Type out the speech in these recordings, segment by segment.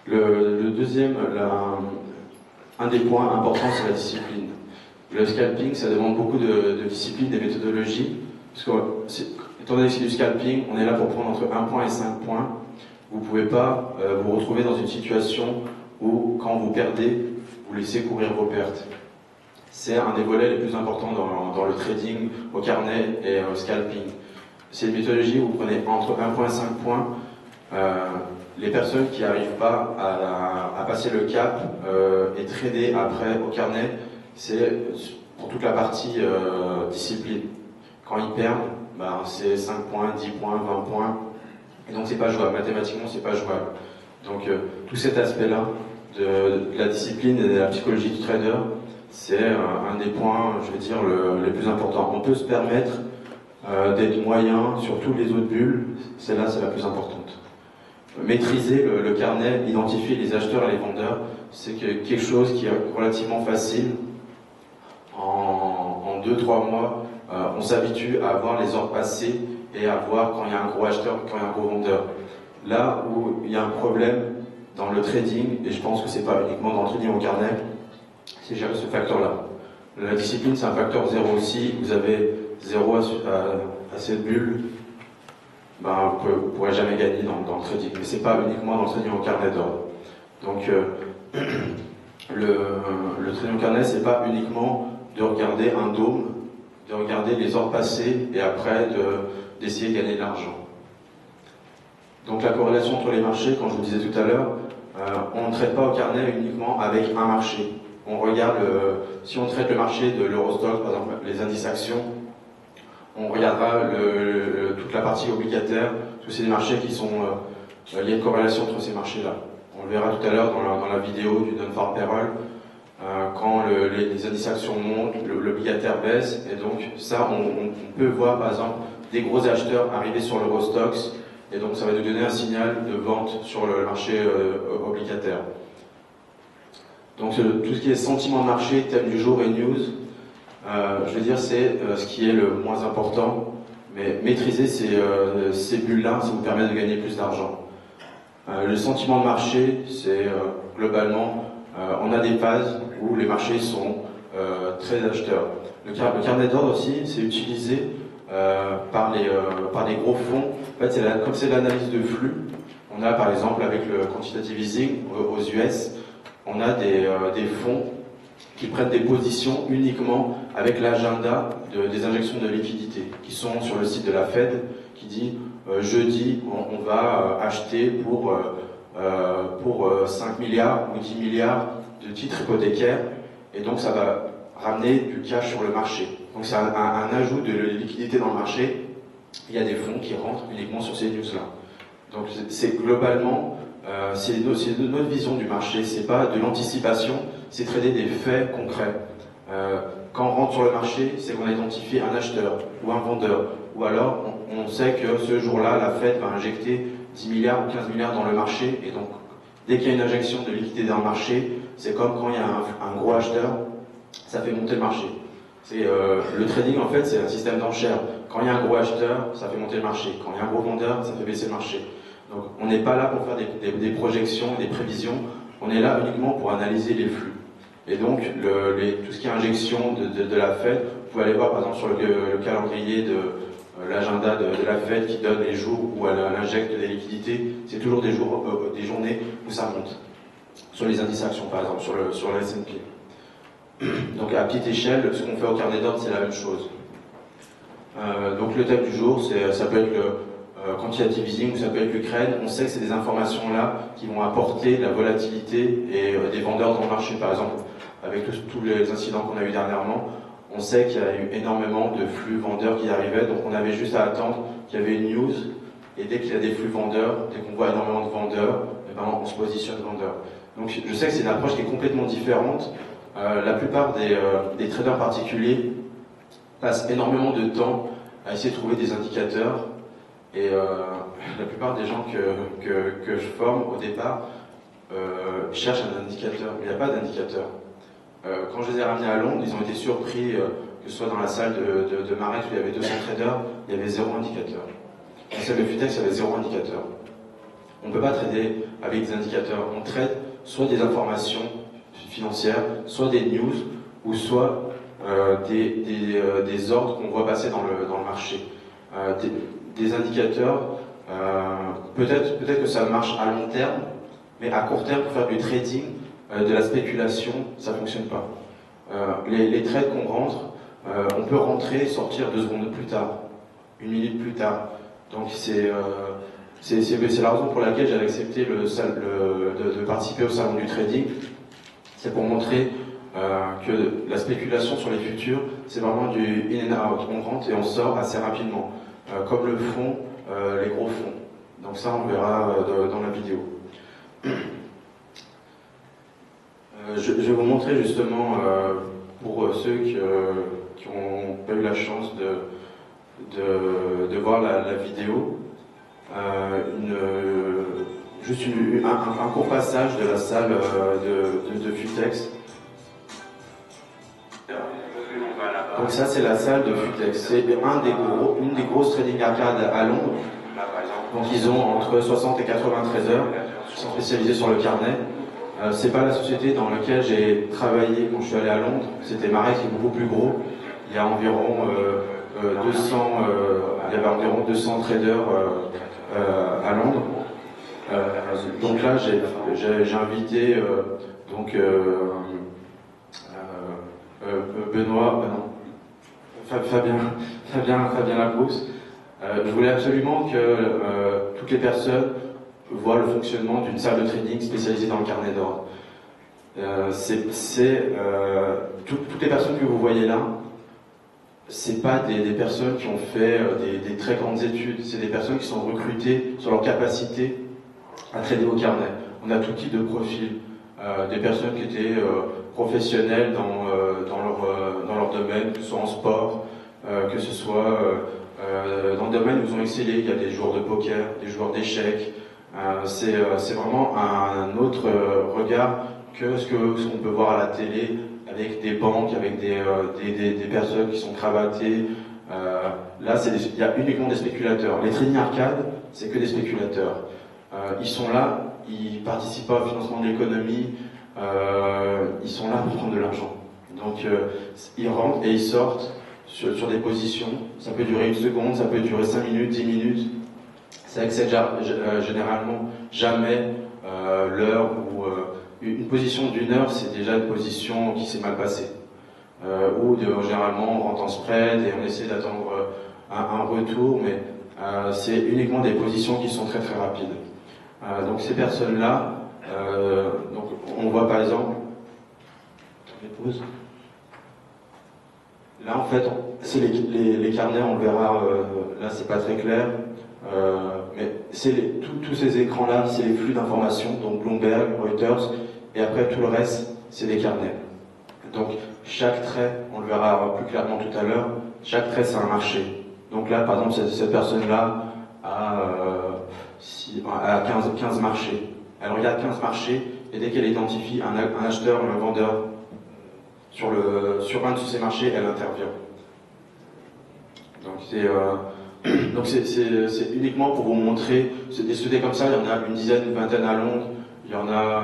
Le deuxième, un des points importants, c'est la discipline. Le scalping, ça demande beaucoup de discipline et de méthodologie, parce que, étant donné que c'est du scalping, on est là pour prendre entre 1 point et 5 points. Vous ne pouvez pas vous retrouver dans une situation où, quand vous perdez, vous laissez courir vos pertes. C'est un des volets les plus importants dans le trading, au carnet et au scalping. C'est une méthodologie où vous prenez entre 1 point et 5 points. Les personnes qui n'arrivent pas à passer le cap et trader après au carnet, c'est pour toute la partie discipline. Quand ils perdent, ben, c'est 5 points, 10 points, 20 points. Et donc c'est pas jouable, mathématiquement c'est pas jouable. Donc tout cet aspect-là de la discipline et de la psychologie du trader, c'est un des points, je vais dire, les plus importants. On peut se permettre d'être moyen sur toutes les autres bulles, celle-là c'est la plus importante. Maîtriser le carnet, identifier les acheteurs et les vendeurs, c'est quelque chose qui est relativement facile. En 2-3 mois, on s'habitue à voir les ordres passer et à voir quand il y a un gros acheteur et quand il y a un gros vendeur. Là où il y a un problème dans le trading, et je pense que c'est pas uniquement dans le trading au carnet, c'est gérer ce facteur-là. La discipline, c'est un facteur 0 aussi. Vous avez 0 à cette bulle, ben, vous ne pourrez jamais gagner dans le trading. Mais c'est pas uniquement dans le trading au carnet d'ordre. Donc, le trading au carnet, c'est pas uniquement de regarder un dôme, de regarder les ordres passés et après d'essayer de gagner de l'argent. Donc la corrélation entre les marchés, comme je vous disais tout à l'heure, on ne traite pas au carnet uniquement avec un marché. On regarde, si on traite le marché de l'Eurostoxx, par exemple les indices actions, on regardera toute la partie obligataire, tous ces marchés qui sont... il y a une corrélation entre ces marchés-là. On le verra tout à l'heure dans la vidéo du non-farm payroll. Quand les indices actions montent, l'obligataire baisse, et donc ça, on peut voir par exemple des gros acheteurs arriver sur l'Eurostoxx, et donc ça va nous donner un signal de vente sur le marché obligataire. Donc tout ce qui est sentiment de marché, thème du jour et news, je veux dire c'est ce qui est le moins important, mais maîtriser ces bulles-là, ça vous permet de gagner plus d'argent. Le sentiment de marché, c'est globalement, on a des phases où les marchés sont très acheteurs. Le carnet d'ordre aussi, c'est utilisé par les gros fonds. En fait, comme c'est l'analyse de flux, on a par exemple avec le quantitative easing aux US, on a des fonds qui prennent des positions uniquement avec l'agenda des injections de liquidités qui sont sur le site de la Fed qui dit jeudi on va acheter pour 5 milliards ou 10 milliards de titres hypothécaires et donc ça va ramener du cash sur le marché. Donc c'est un ajout de liquidité dans le marché. Il y a des fonds qui rentrent uniquement sur ces news-là. Donc c'est globalement, c'est notre vision du marché, c'est pas de l'anticipation, c'est trader des faits concrets. Quand on rentre sur le marché, c'est qu'on a identifié un acheteur ou un vendeur, ou alors on sait que ce jour-là, la Fed va injecter 10 milliards ou 15 milliards dans le marché, et donc dès qu'il y a une injection de liquidité dans le marché, c'est comme quand il y a un gros acheteur, ça fait monter le marché. Le trading en fait c'est un système d'enchères. Quand il y a un gros acheteur, ça fait monter le marché. Quand il y a un gros vendeur, ça fait baisser le marché. Donc on n'est pas là pour faire des projections, des prévisions, on est là uniquement pour analyser les flux. Et donc tout ce qui est injection de la Fed, vous pouvez aller voir par exemple sur le calendrier de l'agenda de la Fed qui donne les jours où elle injecte des liquidités, c'est toujours des journées où ça monte. Sur les indices actions par exemple, sur le S&P. Donc à petite échelle, ce qu'on fait au carnet d'ordre, c'est la même chose. Donc le thème du jour, ça peut être le quantitative easing ou ça peut être l'Ukraine. On sait que c'est des informations là qui vont apporter de la volatilité et des vendeurs dans le marché. Par exemple, avec tous les incidents qu'on a eu dernièrement, on sait qu'il y a eu énormément de flux vendeurs qui arrivaient, donc on avait juste à attendre qu'il y avait une news, et dès qu'il y a des flux vendeurs, dès qu'on voit énormément de vendeurs, eh ben, on se positionne vendeur. Donc je sais que c'est une approche qui est complètement différente. La plupart des traders particuliers passent énormément de temps à essayer de trouver des indicateurs, et la plupart des gens que je forme au départ cherchent un indicateur, mais il n'y a pas d'indicateur. Quand je les ai ramenés à Londres, ils ont été surpris que ce soit dans la salle de Marex où il y avait 200 traders, il y avait 0 indicateur. Dans celle de Futex, il y avait 0 indicateur. On ne peut pas trader avec des indicateurs. On trade soit des informations financières, soit des news, ou soit des ordres qu'on voit passer dans le marché. Des indicateurs, peut-être que ça marche à long terme, mais à court terme, pour faire du trading, de la spéculation, ça ne fonctionne pas. Les trades qu'on rentre, on peut rentrer et sortir 2 secondes plus tard, 1 minute plus tard. Donc c'est la raison pour laquelle j'avais accepté de participer au salon du trading. C'est pour montrer que la spéculation sur les futurs, c'est vraiment du in and out. On rentre et on sort assez rapidement, comme le font les gros fonds. Donc ça, on verra dans la vidéo. Je vais vous montrer justement, pour ceux qui n'ont pas eu la chance de voir la vidéo, juste un court passage de la salle de Futex. Donc ça, c'est la salle de Futex. C'est une des grosses trading arcades à Londres. Donc ils ont entre 60 et 93 heures. Ils sont spécialisés sur le carnet. C'est pas la société dans laquelle j'ai travaillé quand je suis allé à Londres. C'était Marex, qui est beaucoup plus gros. Il y a environ 200 traders à Londres. Donc là, j'ai invité Benoît, Fabien Labrousse. Je voulais absolument que toutes les personnes voient le fonctionnement d'une salle de trading spécialisée dans le carnet d'ordre. Toutes les personnes que vous voyez là, c'est pas des personnes qui ont fait des très grandes études, c'est des personnes qui sont recrutées sur leur capacité à trader au carnet. On a tout type de profils, des personnes qui étaient professionnelles dans leur domaine, que ce soit en sport, que ce soit dans le domaine où ils ont excellé. Il y a des joueurs de poker, des joueurs d'échecs. C'est vraiment un autre regard que ce qu'on peut voir à la télé, avec des banques, avec des personnes qui sont cravatées. Là, il y a uniquement des spéculateurs. Les trading arcades, c'est que des spéculateurs. Ils sont là, ils participent pas au financement de l'économie, ils sont là pour prendre de l'argent. Donc, ils rentrent et ils sortent sur des positions. Ça peut durer 1 seconde, ça peut durer 5 minutes, 10 minutes. Ça excède généralement jamais l'heure où une position d'1 heure, c'est déjà une position qui s'est mal passée. Généralement, on rentre en spread et on essaie d'attendre un retour, mais c'est uniquement des positions qui sont très très rapides. Donc ces personnes-là, donc on voit par exemple, là en fait, c'est les carnets, on le verra, là c'est pas très clair, mais c'est tous ces écrans-là, c'est les flux d'informations, donc Bloomberg, Reuters, et après tout le reste, c'est des carnets. Donc chaque trait, on le verra plus clairement tout à l'heure, chaque trait c'est un marché. Donc là par exemple cette personne-là a 15 marchés. Elle regarde 15 marchés et dès qu'elle identifie un acheteur ou un vendeur sur un de ces marchés, elle intervient. Donc c'est uniquement pour vous montrer, c'est des sociétés comme ça, il y en a une dizaine, une vingtaine à Londres, il y en a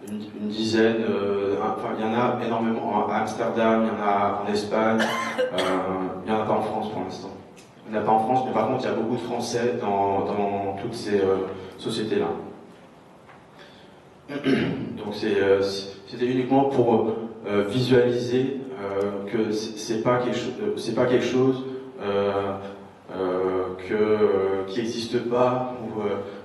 une dizaine, il y en a énormément à Amsterdam, il y en a en Espagne, il n'y en a pas en France pour l'instant. Il n'y en a pas en France, mais par contre il y a beaucoup de Français dans toutes ces sociétés-là. Donc c'était uniquement pour visualiser que c'est pas quelque chose qui n'existe pas,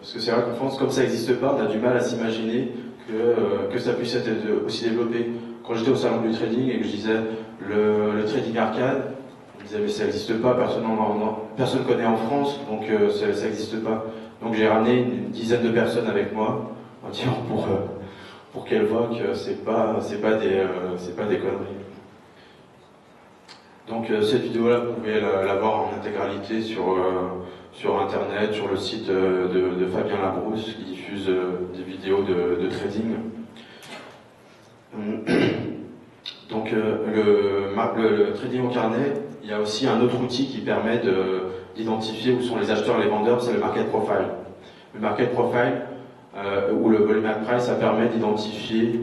parce que c'est vrai qu'en France, comme ça n'existe pas, on a du mal à s'imaginer que ça puisse être aussi développé. Quand j'étais au salon du trading et que je disais le trading arcade, on disait mais ça n'existe pas, personne ne connaît en France, donc ça n'existe pas. Donc j'ai ramené une dizaine de personnes avec moi, pour qu'elles voient que c'est pas des conneries. Donc cette vidéo-là, vous pouvez la voir en intégralité sur internet, sur le site de Fabien Labrousse qui diffuse des vidéos de trading. Donc le trading au carnet, il y a aussi un autre outil qui permet d'identifier où sont les acheteurs et les vendeurs, c'est le market profile. Le market profile, ou le volume at price, ça permet d'identifier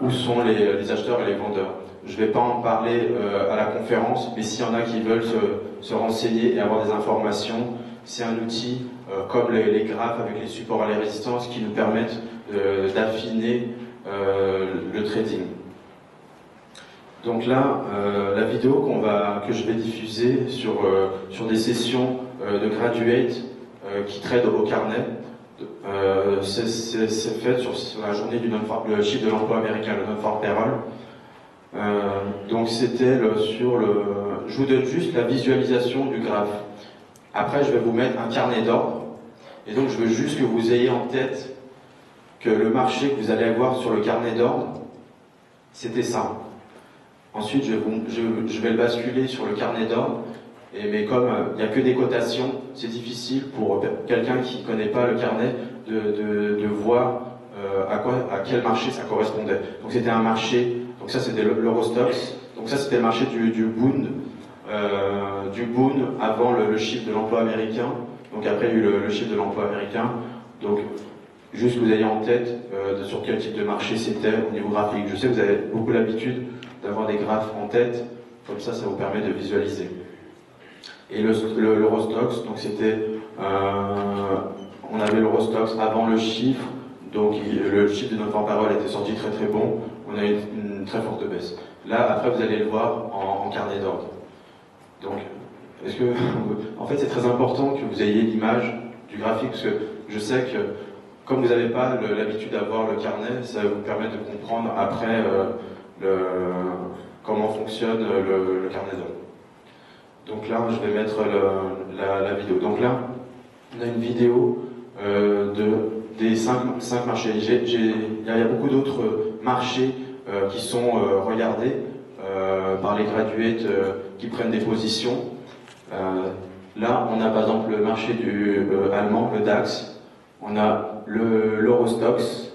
où sont les acheteurs et les vendeurs. Je ne vais pas en parler à la conférence, mais s'il y en a qui veulent se renseigner et avoir des informations, c'est un outil comme les graphes avec les supports à les résistances qui nous permettent d'affiner le trading. Donc là, la vidéo que je vais diffuser sur des sessions de graduates qui tradent au carnet, c'est fait sur la journée du le chiffre de l'emploi américain, le non-farm payroll. Donc c'était je vous donne juste la visualisation du graphe. Après, je vais vous mettre un carnet d'ordre. Et donc, je veux juste que vous ayez en tête que le marché que vous allez avoir sur le carnet d'ordre, c'était ça. Ensuite, je vais le basculer sur le carnet d'ordre. Mais comme il n'y a que des cotations, c'est difficile pour quelqu'un qui ne connaît pas le carnet de voir à quel marché ça correspondait. Donc c'était un marché, donc ça c'était l'Eurostoxx, donc ça c'était le marché du Bund avant le chiffre de l'emploi américain, donc après il y a eu le chiffre de l'emploi américain, donc juste que vous ayez en tête sur quel type de marché c'était au niveau graphique. Je sais que vous avez beaucoup l'habitude d'avoir des graphes en tête, comme ça vous permet de visualiser. Et l'Eurostoxx, donc c'était, on avait l'Eurostoxx avant le chiffre, donc le chiffre de non-farm payroll était sorti très très bon, on a eu une très forte baisse. Là, après vous allez le voir en carnet d'ordre. Donc, en fait c'est très important que vous ayez l'image du graphique, parce que je sais que comme vous n'avez pas l'habitude d'avoir le carnet, ça va vous permettre de comprendre après comment fonctionne le carnet d'ordre. Donc là, je vais mettre la vidéo. Donc là, on a une vidéo des 5 marchés. Il y a beaucoup d'autres marchés qui sont regardés par les graduates qui prennent des positions. Là, on a par exemple le marché allemand, le DAX. On a l'Eurostoxx.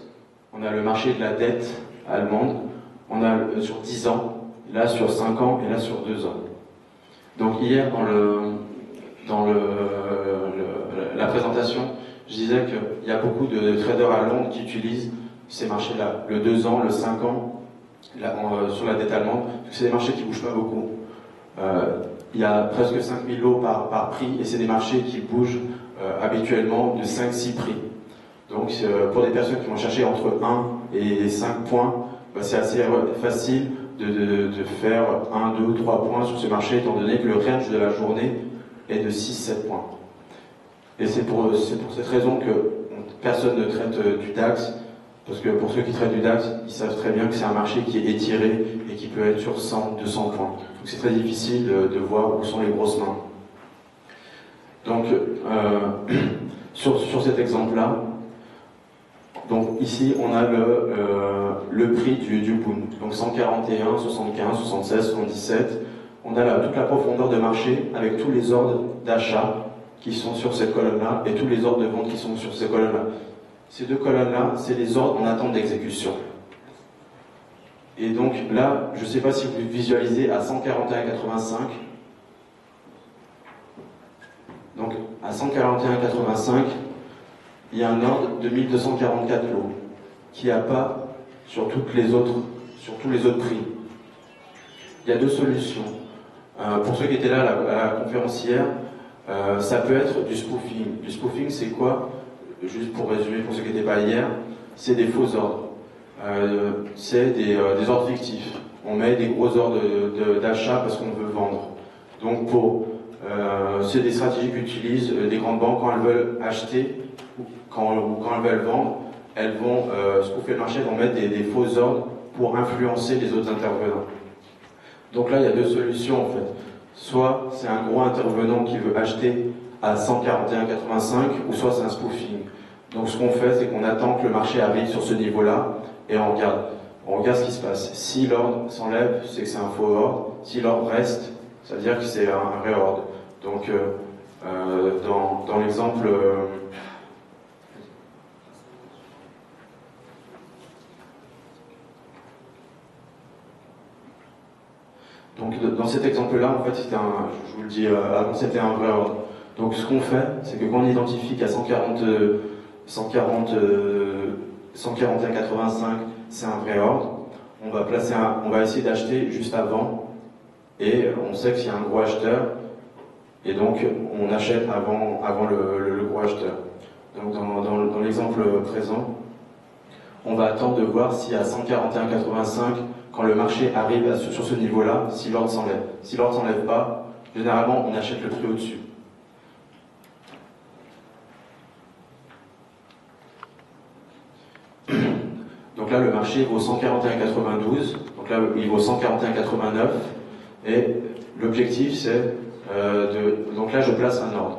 On a le marché de la dette allemande. On a sur 10 ans, là sur 5 ans et là sur 2 ans. Donc hier, dans la présentation, je disais qu'il y a beaucoup de traders à Londres qui utilisent ces marchés-là, le 2 ans, le 5 ans, sur la dette allemande, parce que c'est des marchés qui ne bougent pas beaucoup. Il y a presque 5000 lots par prix, et c'est des marchés qui bougent habituellement de 5-6 prix. Donc pour des personnes qui vont chercher entre 1 et 5 points, c'est assez facile de faire 1, 2, 3 points sur ce marché, étant donné que le range de la journée est de 6-7 points. Et c'est pour cette raison que personne ne traite du DAX, parce que pour ceux qui traitent du DAX, ils savent très bien que c'est un marché qui est étiré et qui peut être sur 100, 200 points. Donc c'est très difficile de voir où sont les grosses mains. Donc, sur cet exemple-là, donc ici, on a le prix du Bund, donc 141, 75, 76, 77. On a toute la profondeur de marché avec tous les ordres d'achat qui sont sur cette colonne-là et tous les ordres de vente qui sont sur ces colonnes-là. Ces deux colonnes-là, c'est les ordres en attente d'exécution. Et donc là, je ne sais pas si vous visualisez à 141,85. Donc à 141,85, il y a un ordre de 1244 lots qui n'y a pas sur tous les autres prix. Il y a deux solutions. Pour ceux qui étaient là à la conférence hier, ça peut être du spoofing. Du spoofing, c'est quoi? Juste pour résumer, pour ceux qui n'étaient pas hier, c'est des faux ordres. C'est des ordres fictifs. On met des gros ordres d'achat parce qu'on veut vendre. Donc c'est des stratégies qu'utilisent des grandes banques quand elles veulent acheter ou quand elles veulent vendre. Elles vont spoofer le marché, elles vont mettre des faux ordres pour influencer les autres intervenants. Donc là, il y a deux solutions en fait. Soit c'est un gros intervenant qui veut acheter à 141,85, ou soit c'est un spoofing. Donc ce qu'on fait, c'est qu'on attend que le marché arrive sur ce niveau-là et on regarde ce qui se passe. Si l'ordre s'enlève, c'est que c'est un faux ordre. Si l'ordre reste, ça veut dire que c'est un vrai ordre. Donc dans l'exemple... Donc dans cet exemple-là, en fait, je vous le dis avant, c'était un vrai ordre. Donc ce qu'on fait, c'est que quand on identifie qu'à 141,85, 141,85, c'est un vrai ordre. On va essayer d'acheter juste avant, et on sait que s'il y a un gros acheteur, et donc on achète avant le gros acheteur. Donc dans l'exemple présent, on va attendre de voir si à 141,85, quand le marché arrive sur ce niveau-là, si l'ordre s'enlève. Si l'ordre ne s'enlève pas, généralement on achète le prix au-dessus. Donc là, le marché vaut 141,92, donc là, il vaut 141,89, et l'objectif, c'est donc là, je place un ordre.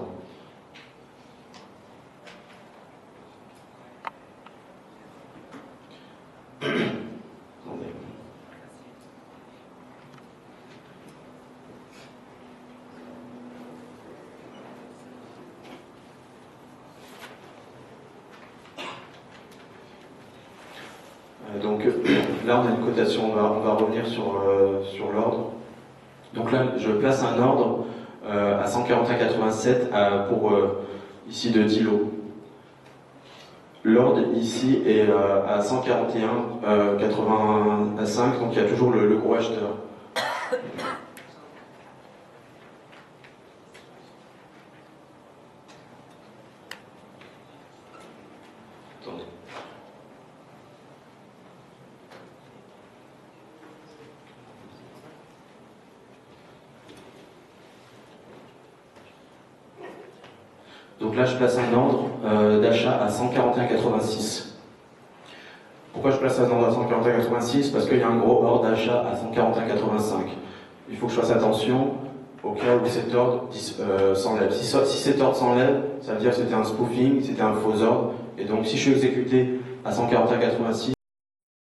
Donc là, on a une cotation, on va revenir sur l'ordre. Donc là, je place un ordre à 141,87 pour ici de 10 lots. L'ordre ici est à 141,85, donc il y a toujours le gros acheteur. Attendez. Donc là, je place un ordre d'achat à 141,86. Pourquoi je place un ordre à 141,86? Parce qu'il y a un gros ordre d'achat à 141,85. Il faut que je fasse attention au cas où cet ordre s'enlève. Si cet ordre s'enlève, ça veut dire que c'était un spoofing, c'était un faux ordre. Et donc si je suis exécuté à 141,86,